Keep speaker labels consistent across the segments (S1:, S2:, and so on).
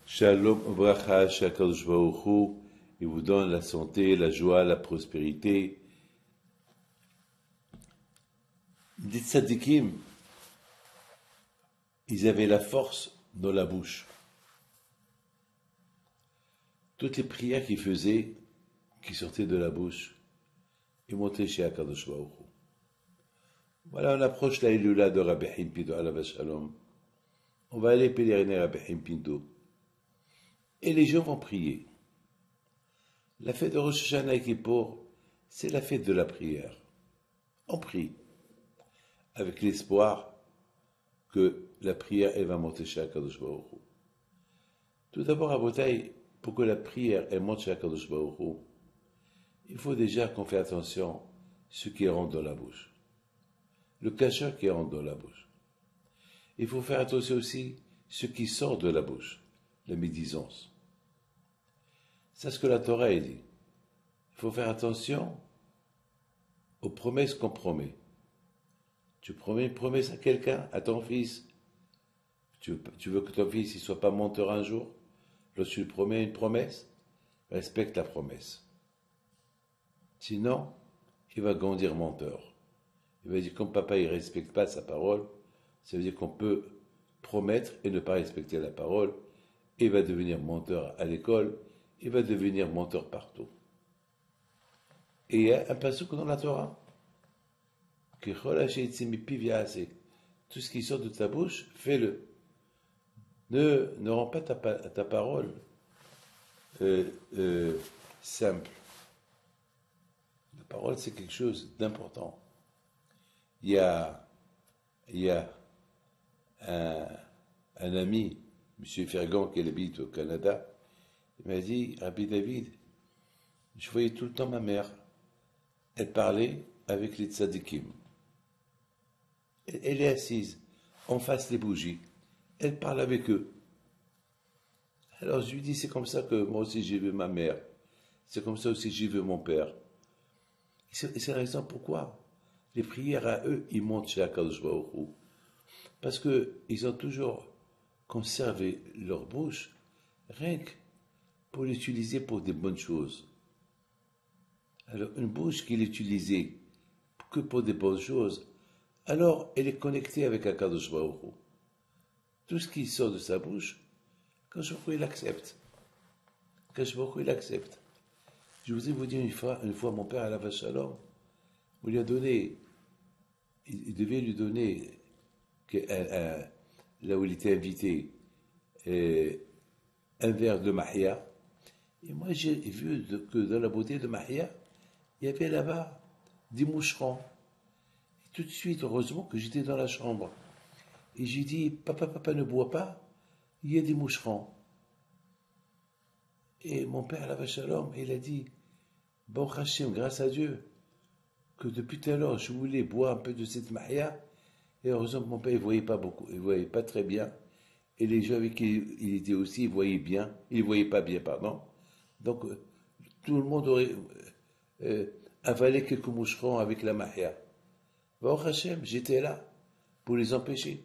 S1: Shalom Obracha, Shakadosh Baruch Hu, il vous donne la santé, la joie, la prospérité. Les tzadikim, ils avaient la force dans la bouche. Toutes les prières qu'ils faisaient, qui sortaient de la bouche, ils montaient chez Akadosh Baruch Hu. Voilà, on approche la Ilula de Rabbi Haim Pinto, alav shalom. On va aller pèleriner Rabbi Haim Pinto. Et les gens vont prier. La fête de Rosh Hashanah et Kippour, c'est la fête de la prière. On prie, avec l'espoir que la prière, elle va monter chez Akadosh Baruch Hu. Tout d'abord, à Botaï, pour que la prière, elle monte chez Akadosh Baruch Hu, il faut déjà qu'on fasse attention à ce qui rentre dans la bouche. Le cacheur qui rentre dans la bouche. Il faut faire attention aussi à ce qui sort de la bouche, la médisance. C'est ce que la Torah dit. Il faut faire attention aux promesses qu'on promet. Tu promets une promesse à quelqu'un, à ton fils. Tu veux que ton fils ne soit pas menteur un jour. Lorsque tu lui promets une promesse, respecte la promesse. Sinon, il va grandir menteur. Il va dire, comme papa ne respecte pas sa parole, ça veut dire qu'on peut promettre et ne pas respecter la parole. Il va devenir menteur à l'école, il va devenir menteur partout. Et il y a un passage dans la Torah. Tout ce qui sort de ta bouche, fais-le. Ne rends pas ta parole simple. La parole, c'est quelque chose d'important. Il y a un ami, M. Fergan, qui habite au Canada, il m'a dit, Rabbi David, je voyais tout le temps ma mère, elle parlait avec les tzadikim. Elle est assise, en face des bougies, elle parle avec eux. Alors je lui dis, c'est comme ça que moi aussi j'ai vu ma mère, c'est comme ça aussi j'ai vu mon père. Et c'est la raison pourquoi les prières à eux, ils montent chez Akadosh Baruch Hu. Parce qu'ils ont toujours conservé leur bouche, rien que pour l'utiliser pour des bonnes choses. Alors, une bouche qui est utilisée que pour des bonnes choses, alors elle est connectée avec Akadosh Baruch Hu. Tout ce qui sort de sa bouche, Akadosh Baruch Hu, il accepte. Akadosh Baruch Hu, il accepte. Je voudrais vous dire une fois mon père, alav shalom, on lui a donné, il devait lui donner, là où il était invité, un verre de mahia. Et moi, j'ai vu que dans la beauté de mahia, il y avait là-bas des moucherons. Et tout de suite, heureusement que j'étais dans la chambre. Et j'ai dit, papa, ne bois pas, il y a des moucherons. Et mon père, alav shalom, il a dit, bon Hachem, grâce à Dieu, que depuis tout à l'heure, je voulais boire un peu de cette mahia, et heureusement que mon père, il ne voyait pas beaucoup, il ne voyait pas très bien. Et les gens avec qui il était aussi, ils voyaient bien, ils ne voyaient pas bien, pardon. Donc, tout le monde aurait avalé quelques moucherons avec la mahia. Baruch Hashem, j'étais là pour les empêcher.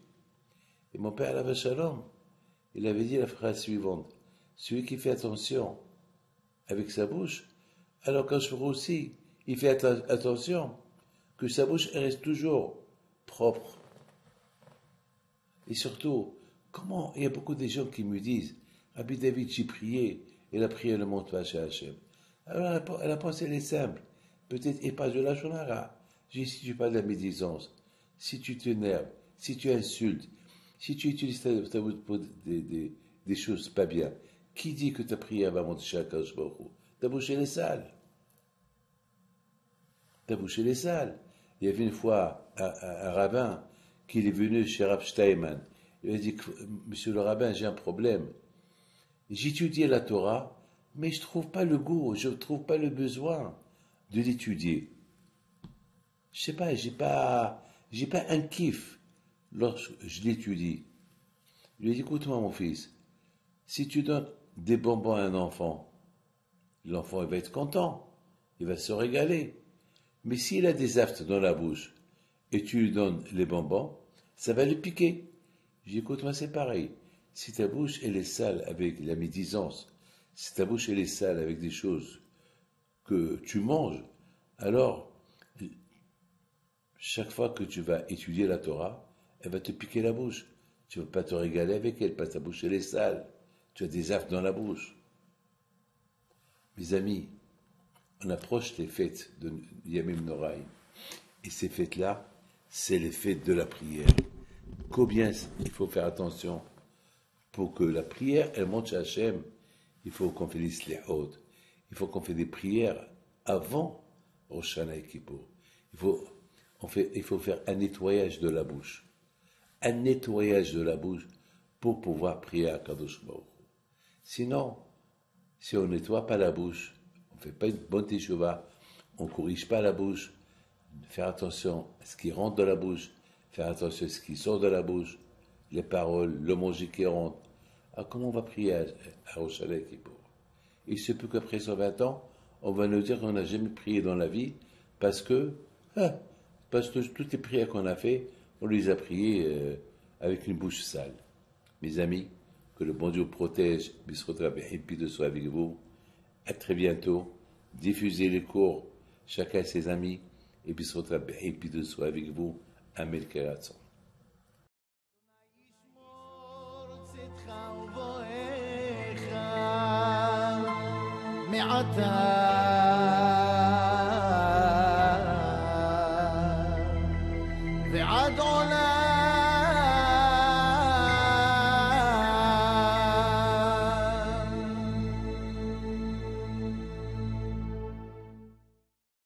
S1: Et mon père, alav shalom, il avait dit la phrase suivante, celui qui fait attention avec sa bouche, alors qu'un jour aussi, il fait attention que sa bouche reste toujours propre. Et surtout, comment il y a beaucoup de gens qui me disent, Rabbi David, j'ai prié, et la prière ne monte pas chez Hachem. Alors la pensée elle est simple. Peut-être, et pas de la shonara. Si tu parles de la médisance, si tu t'énerves, si tu insultes, si tu utilises ta bouche pour des choses pas bien, qui dit que ta prière va monter chez Akadosh Baruch Hu? Ta bouche elle est sale. Ta bouche elle est sale. Il y avait une fois un rabbin qui est venu chez Rav Steinman. Il a dit, monsieur le rabbin, j'ai un problème. J'étudie la Torah, mais je ne trouve pas le goût, je ne trouve pas le besoin de l'étudier. Je sais pas, j'ai pas un kiff lorsque je l'étudie. Je lui ai dit, écoute-moi mon fils, si tu donnes des bonbons à un enfant, l'enfant il va être content, il va se régaler. Mais s'il a des aftes dans la bouche et tu lui donnes les bonbons, ça va le piquer. Je dis, écoute, moi c'est pareil. Si ta bouche elle est sale avec la médisance, si ta bouche elle est sale avec des choses que tu manges, alors chaque fois que tu vas étudier la Torah, elle va te piquer la bouche. Tu ne vas pas te régaler avec elle, parce que ta bouche elle est sale. Tu as des affres dans la bouche. Mes amis, on approche les fêtes de Yamim Noraï. Et ces fêtes-là, c'est les fêtes de la prière. Combien il faut faire attention pour que la prière, elle monte chez Hachem. Il faut qu'on fait les slihot. Il faut qu'on fait des prières avant Rosh Hashanah et Kippour. Il faut faire un nettoyage de la bouche. Un nettoyage de la bouche pour pouvoir prier à Kadosh Baruch Hu. Sinon, si on ne nettoie pas la bouche, on ne fait pas une bonne teshuva, on ne corrige pas la bouche, faire attention à ce qui rentre dans la bouche, faire attention à ce qui sort de la bouche, les paroles, le manger qui rentre. Alors comment on va prier à Rosh Hashanah et Kippour? Il se peut qu'après 120 ans, on va nous dire qu'on n'a jamais prié dans la vie parce que toutes les prières qu'on a fait, on les a priées avec une bouche sale. Mes amis, que le bon Dieu protège, Bisrot Rabbi de soit avec vous. À très bientôt. Diffusez les cours, chacun ses amis, et Bisrot Rabbi de soit avec vous. Amen Keratzon.
S2: ועד